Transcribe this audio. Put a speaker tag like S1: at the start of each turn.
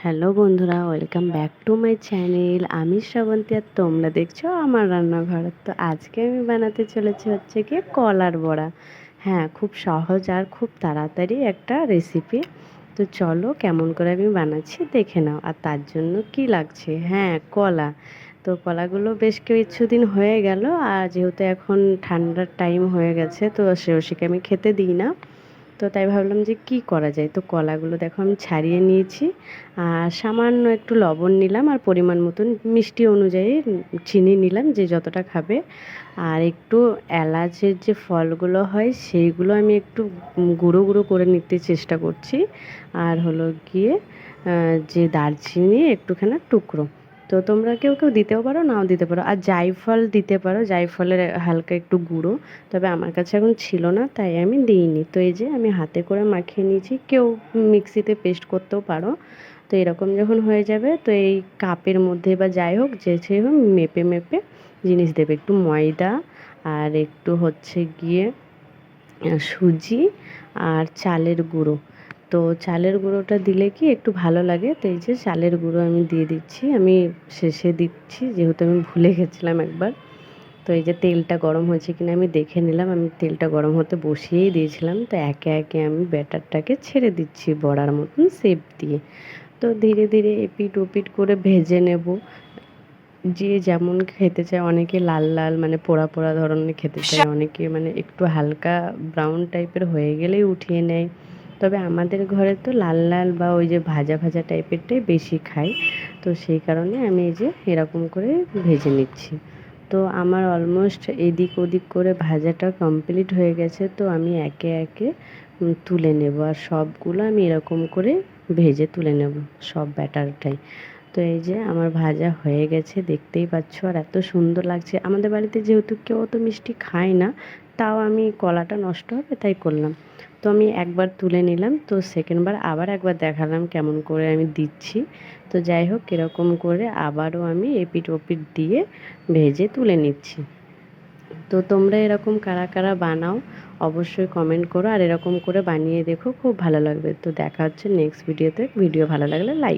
S1: Hello বন্ধুরা, welcome back to my channel. আমি শ্রাবন্তী আর তোমরা দেখছো আমার রান্নাঘর। তো আজকে আমি বানাতে চলেছি হচ্ছে কি কলার বড়া। হ্যাঁ, খুব সহজ আর খুব তাড়াতাড়ি একটা রেসিপি। তো চলো কেমন করে আমি বানাচ্ছি দেখে নাও। আর তার জন্য কি লাগছে, হ্যাঁ কলা। তো কলাগুলো বেশ কিছুদিন হয়ে গেল, আর যেহেতু এখন ঠান্ডার টাইম হয়ে গেছে তো সেরসিকে আমি খেতে দিই না। তো তাই ভাবলাম যে কি করা যায়। তো কলাগুলো দেখো আমি ছাড়িয়ে নিয়েছি, আর সামান্য একটু লবণ নিলাম, আর পরিমাণ মতন মিষ্টি অনুযায়ী চিনি নিলাম যে যতটা খাবে। আর একটু এলাচের যে ফলগুলো হয় সেইগুলো আমি একটু গুঁড়ো গুঁড়ো করে নিতে চেষ্টা করছি। আর হলো গিয়ে যে দারচিনি একটুখানি টুকরো। তো তোমরা কেউ কেউ দিতেও পারো, নাও দিতে পারো। আর জায়ফল দিতে পারো, জায়ফলের হালকা একটু গুঁড়ো। তবে আমার কাছে এখন ছিল না তাই আমি দিইনি। তো এই যে আমি হাতে করে মাখিয়ে নিয়েছি, কেউ মিক্সিতে পেস্ট করতেও পারো। তো এরকম যখন হয়ে যাবে তো এই কাপের মধ্যে বা যাই হোক যে সেই হোক মেপে মেপে জিনিস দেবে। একটু ময়দা আর একটু হচ্ছে গিয়ে সুজি আর চালের গুঁড়ো। তো চালের গুঁড়োটা দিলে কি একটু ভালো লাগে। তো এই যে চালের গুঁড়ো আমি দিয়ে দিচ্ছি, আমি শেষে দিচ্ছি যেহেতু আমি ভুলে গেছিলাম একবার। তো এই যে তেলটা গরম হয়েছে কিনা আমি দেখে নিলাম, আমি তেলটা গরম হতে বসিয়েই দিয়েছিলাম। তো একে একে আমি ব্যাটারটাকে ছেড়ে দিচ্ছি বড়ার মতন শেপ দিয়ে। তো ধীরে ধীরে এপিট ওপিট করে ভেজে নেব, যে যেমন খেতে চায়। অনেকে লাল লাল মানে পোড়া পোড়া ধরনের খেতে চায়, অনেকে মানে একটু হালকা ব্রাউন টাইপের হয়ে গেলেই উঠিয়ে নেয়। তবে আমাদের ঘরে তো লাল লাল বা ওই যে ভাজা ভাজা টাইপেরটাই বেশি খাই। তো সেই কারণে আমি এই যে এরকম করে ভেজে নিচ্ছি। তো আমার অলমোস্ট এদিক ওদিক করে ভাজাটা কমপ্লিট হয়ে গেছে। তো আমি একে একে তুলে নেব, আর সবগুলো আমি এরকম করে ভেজে তুলে নেব, সব ব্যাটারটাই। তো এই যে আমার ভাজা হয়ে গেছে, দেখতেই পাচ্ছ। আর এত সুন্দর লাগছে। আমাদের বাড়িতে যেহেতু কেউ তো মিষ্টি খায় না, তাও আমি কলাটা নষ্ট হবে তাই করলাম। তো আমি একবার তুলে নিলাম, তো সেকেন্ডবার আবার একবার দেখালাম কেমন করে আমি দিচ্ছি। তো যাই হোক এরকম করে আবারও আমি এপিট ওপিট দিয়ে ভেজে তুলে নিচ্ছি। তো তোমরা এরকম কারা কারা বানাও অবশ্যই কমেন্ট করো, আর এরকম করে বানিয়ে দেখো, খুব ভালো লাগবে। তো দেখা হচ্ছে নেক্সট ভিডিওতে। ভিডিও ভালো লাগলে লাইক